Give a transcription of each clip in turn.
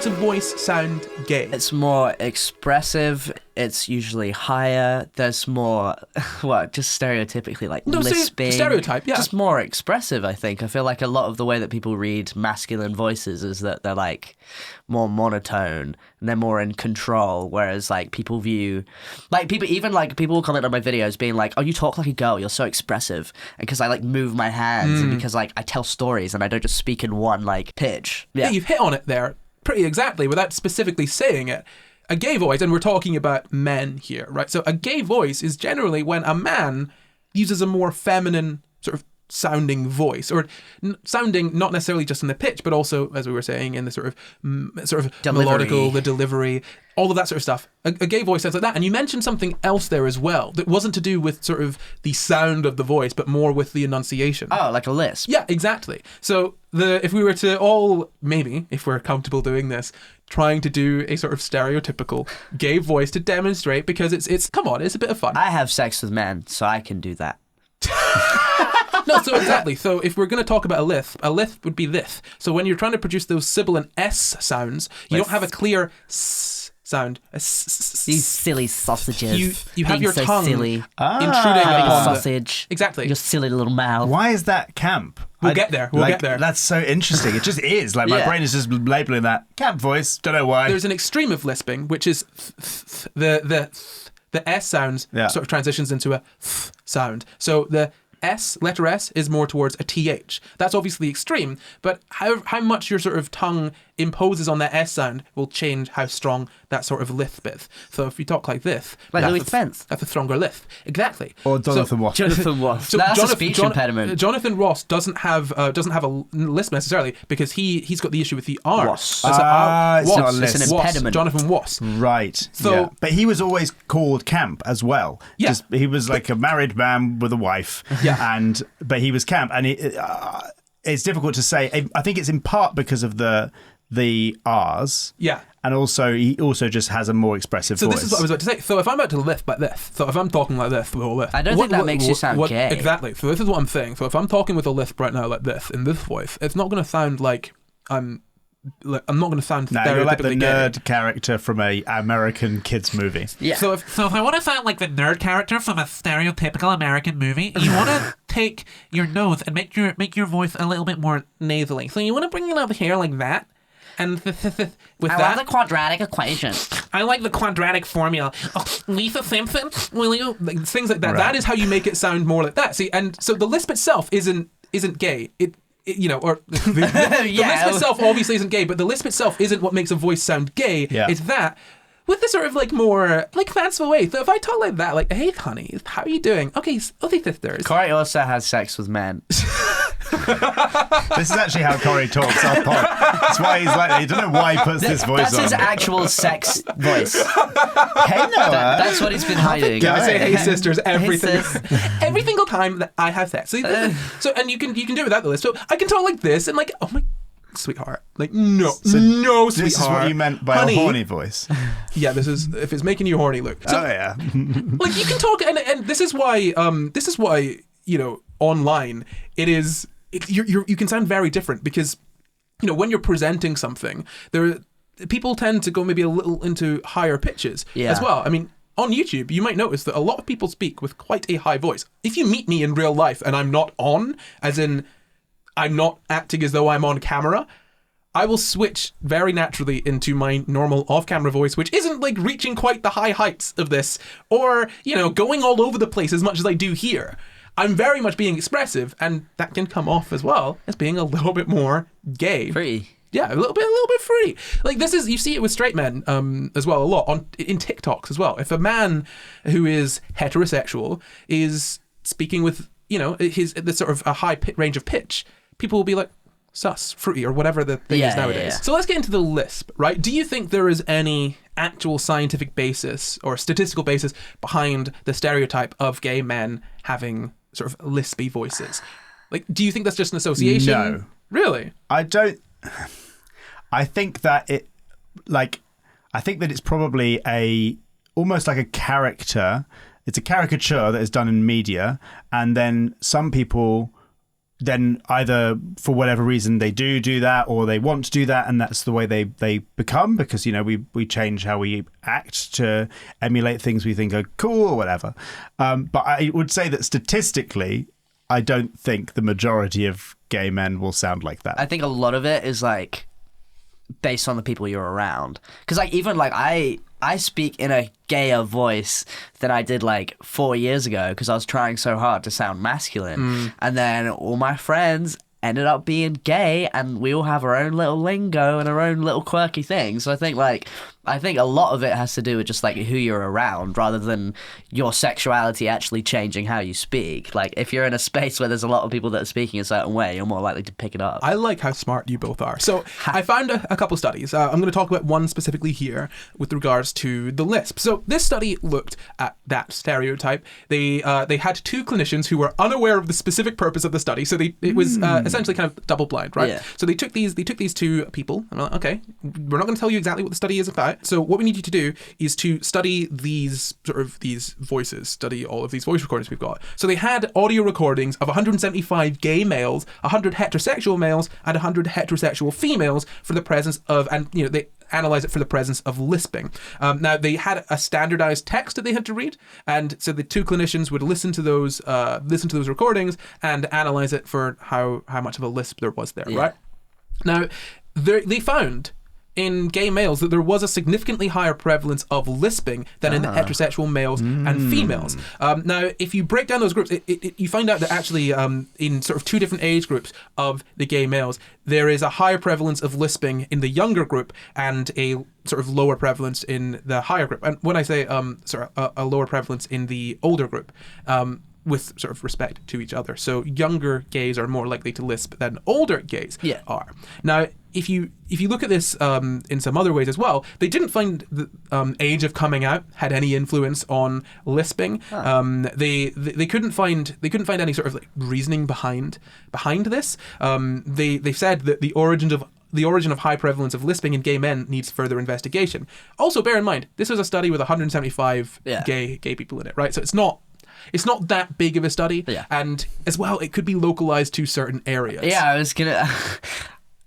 makes a voice sound gay? It's more expressive. It's usually higher. There's more, just stereotypically lisping. Stereotype, yeah. Just more expressive, I think. I feel like a lot of the way that people read masculine voices is that they're like more monotone and they're more in control. Whereas like people view, people will comment on my videos being like, "Oh, you talk like a girl. You're so expressive." And because I like move my hands and because like I tell stories and I don't just speak in one like pitch. Yeah, you've hit on it there pretty exactly without specifically saying it. A gay voice, and we're talking about men here, right? So a gay voice is generally when a man uses a more feminine sort of sounding voice, or sounding not necessarily just in the pitch, but also, as we were saying, in the sort of melodical, the delivery, all of that sort of stuff. A gay voice sounds like that. And you mentioned something else there as well that wasn't to do with sort of the sound of the voice, but more with the enunciation. Oh, like a lisp. Yeah, exactly. So if we were to all, maybe, if we're comfortable doing this, trying to do a sort of stereotypical gay voice to demonstrate, because it's come on, it's a bit of fun. I have sex with men, so I can do that. No, so exactly. So if we're going to talk about a lisp would be this. So when you're trying to produce those sibilant S sounds, you don't have a clear S sound. You silly sausages. You have your so tongue silly. intruding Having upon a sausage. Exactly. Your silly little mouth. Why is that camp? We'll get there. We'll get there. That's so interesting. It just is. Like my brain is just labeling that camp voice. Don't know why. There's an extreme of lisping, which is the S sound sort of transitions into a th sound. So the letter S is more towards a TH. That's obviously extreme, but how much your sort of tongue imposes on that S sound will change how strong that sort of lisp is. So if you talk like this, like Louis Spence, that's a stronger lisp. Exactly. Or Jonathan Ross. Jonathan Ross. So that's a speech impediment. Jonathan Ross doesn't have a lisp necessarily because he's got the issue with the R. Ross. It's not a lisp. It's an impediment. Jonathan Ross. Right. So, but he was always called camp as well. Yeah. He was like a married man with a wife. Yeah. But he was camp, and it's difficult to say. I think it's in part because of the R's. Yeah. And also, he also just has a more expressive voice. So this is what I was about to say. So if I'm about to lisp like this, so if I'm talking like this with a lisp, I don't think that makes you sound gay. Exactly. So this is what I'm saying. So if I'm talking with a lisp right now like this, in this voice, it's not going to sound like I'm not going to sound stereotypically you're like the nerd gay. character from a American kids movie. Yeah. So if I want to sound like the nerd character from a stereotypical American movie, you want to take your nose and make your voice a little bit more nasally. So you want to bring it over here like that. And with I love the quadratic equation. I like the quadratic formula. Oh, Lisa Simpson, will you? Like, things like that. Right. That is how you make it sound more like that. See, and so the lisp itself isn't gay. The lisp itself obviously isn't gay, but the lisp itself isn't what makes a voice sound gay. Yeah. It's that with the sort of like more like fanciful way. So if I talk like that, like, "Hey, honey, how are you doing?" Okay, sisters. Corey also has sex with men. This is actually how Corey talks off pod. That's why he's like, I don't know why he puts this voice That's on. his actual sex voice. Hey, Noah. That's what he's been hiding. I say, "Hey, sisters," every single time that I have sex. So and you can do it without the list. So I can talk like this and like, "Oh my sweetheart," like no, sweetheart. This is what you meant by honey, a horny voice. Yeah, this is if it's making you horny. Look, so, like you can talk, and this is why online you can sound very different because when you're presenting something, people tend to go maybe a little into higher pitches as well. I mean, on YouTube, you might notice that a lot of people speak with quite a high voice. If you meet me in real life and I'm not on, as in I'm not acting as though I'm on camera, I will switch very naturally into my normal off-camera voice, which isn't like reaching quite the high heights of this or, going all over the place as much as I do here. I'm very much being expressive, and that can come off as well as being a little bit more gay. Free. Yeah, a little bit free. Like you see it with straight men as well a lot in TikToks as well. If a man who is heterosexual is speaking with the sort of a high range of pitch, people will be like, sus, fruity, or whatever the thing is nowadays. Yeah. So let's get into the lisp, right? Do you think there is any actual scientific basis or statistical basis behind the stereotype of gay men having sort of lispy voices? Like, do you think that's just an association? No. Really? I don't. I think that it's probably almost like a character. It's a caricature that is done in media, and then some people then either for whatever reason they do that, or they want to do that, and that's the way they become, because we change how we act to emulate things we think are cool or whatever. But I would say that statistically, I don't think the majority of gay men will sound like that. I think a lot of it is like based on the people you're around, because like even like I speak in a gayer voice than I did like 4 years ago because I was trying so hard to sound masculine. And then all my friends ended up being gay, and we all have our own little lingo and our own little quirky things. So I think a lot of it has to do with just like who you're around rather than your sexuality actually changing how you speak. Like if you're in a space where there's a lot of people that are speaking a certain way, you're more likely to pick it up. I like how smart you both are. So I found a couple studies. I'm going to talk about one specifically here with regards to the Lisp. So this study looked at that stereotype. They had two clinicians who were unaware of the specific purpose of the study. So it was essentially kind of double blind, right? Yeah. So they took these two people and like, okay, we're not going to tell you exactly what the study is about. So what we need you to do is to study these voices, study all of these voice recordings we've got. So they had audio recordings of 175 gay males, 100 heterosexual males, and 100 heterosexual females for the presence of, and they analyze it for the presence of lisping. Now they had a standardized text that they had to read, and so the two clinicians would listen to those recordings and analyze it for how much of a lisp there was there, right? Now they found in gay males that there was a significantly higher prevalence of lisping than in the heterosexual males and females. Now, if you break down those groups, you find out that actually in sort of two different age groups of the gay males, there is a higher prevalence of lisping in the younger group and a sort of lower prevalence in the higher group. And when I say a lower prevalence in the older group, with sort of respect to each other. So younger gays are more likely to lisp than older gays are. Now, if you look at this in some other ways as well, they didn't find the age of coming out had any influence on lisping. They couldn't find any sort of like reasoning behind this. They said that the origin of high prevalence of lisping in gay men needs further investigation. Also, bear in mind, this was a study with 175 gay people in it, right? So it's not that big of a study, and as well, it could be localized to certain areas. Yeah, I was gonna.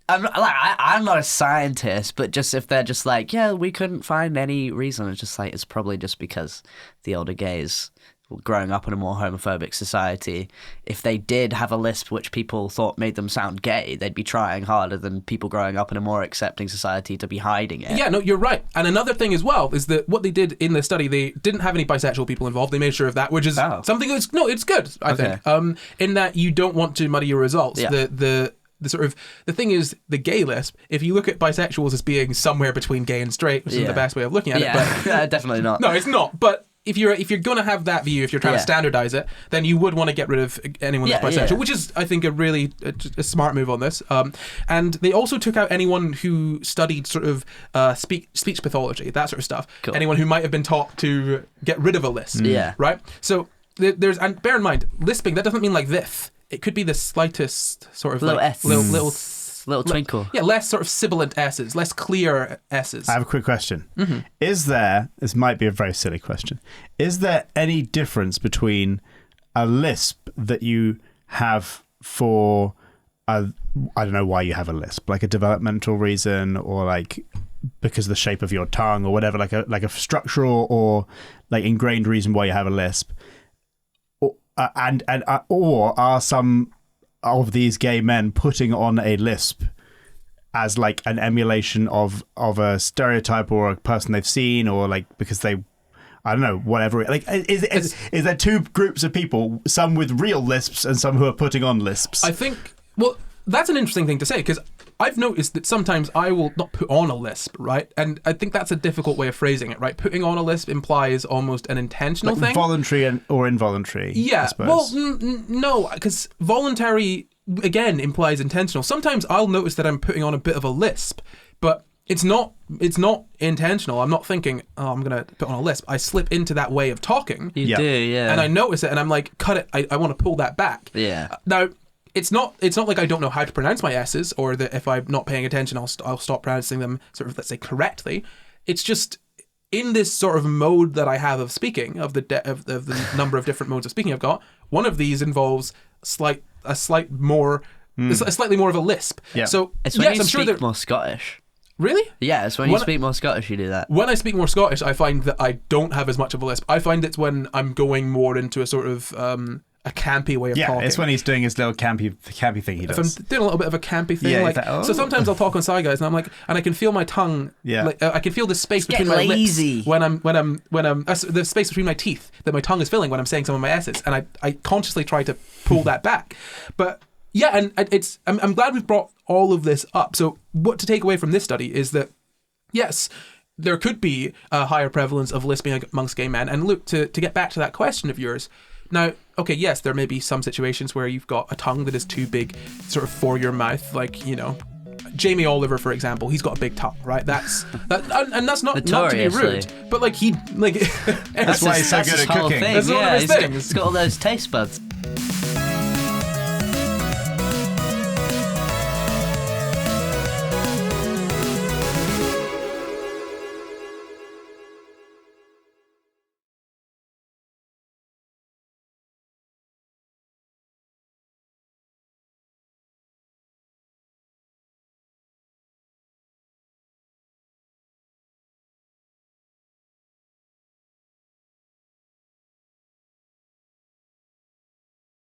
I'm not a scientist, but just if they're just like, we couldn't find any reason, it's just like it's probably just because the older gays were growing up in a more homophobic society. If they did have a lisp which people thought made them sound gay, they'd be trying harder than people growing up in a more accepting society to be hiding it. Yeah, no, you're right. And another thing as well is that what they did in the study, they didn't have any bisexual people involved. They made sure of that, which is something that's it's good, I think. In that you don't want to muddy your results. Yeah. The thing is, the gay lisp, if you look at bisexuals as being somewhere between gay and straight, which isn't the best way of looking at it, but definitely not. No, it's not. But if you're going to have that view, if you're trying to standardize it, then you would want to get rid of anyone that's bisexual, which is, I think, a smart move on this. And they also took out anyone who studied sort of speech pathology, that sort of stuff. Cool. Anyone who might have been taught to get rid of a lisp. Yeah. Right? So and bear in mind, lisping, that doesn't mean like this. It could be the slightest sort of little like S. Little twinkle. Yeah, less sort of sibilant S's, less clear S's. I have a quick question. Mm-hmm. This might be a very silly question, is there any difference between a lisp that you have for, I don't know why you have a lisp, like a developmental reason or like because of the shape of your tongue or whatever, like a structural or like ingrained reason why you have a lisp? Or are some of these gay men putting on a lisp as like an emulation of a stereotype or a person they've seen, or like because they, I don't know, whatever. Like, is there two groups of people, some with real lisps and some who are putting on lisps? I think, well, that's an interesting thing to say, because I've noticed that sometimes I will not put on a lisp, right? And I think that's a difficult way of phrasing it, right? Putting on a lisp implies almost an intentional thing. Voluntary or involuntary, yeah, I suppose. Well, no, because voluntary, again, implies intentional. Sometimes I'll notice that I'm putting on a bit of a lisp, but it's not intentional. I'm not thinking, I'm going to put on a lisp. I slip into that way of talking. You do, yeah. And I notice it, and I'm like, cut it. I want to pull that back. Yeah. Now, it's not like I don't know how to pronounce my S's, or that if I'm not paying attention, I'll stop pronouncing them sort of, let's say, correctly. It's just in this sort of mode that I have of speaking, of the number of different modes of speaking I've got. One of these involves slight a slightly more of a lisp. Yeah. So It's when yes, you I'm sure speak that more Scottish. really. Yeah, it's when you speak more Scottish you do that. When I speak more Scottish, I find that I don't have as much of a lisp. I find it's when I'm going more into a sort of a campy way of talking. Yeah, it's when he's doing his little campy thing he if does. I'm doing a little bit of a campy thing, Yeah, like, it's like, oh. so sometimes I'll talk on SCI Guys, and I'm like, and I can feel my tongue. Yeah. Like, I can feel the space Get between my lazy. lips when I'm the space between my teeth that my tongue is filling when I'm saying some of my S's, and I consciously try to pull that back. But yeah, and I'm glad we've brought all of this up. So what to take away from this study is that yes, there could be a higher prevalence of lisping amongst gay men. And look, to get back to that question of yours. Now, okay, yes, there may be some situations where you've got a tongue that is too big sort of for your mouth, like, you know, Jamie Oliver, for example, he's got a big tongue, right? And that's not to be rude, but like That's why he's so good at cooking. Thing. That's one of his things. He's got all those taste buds.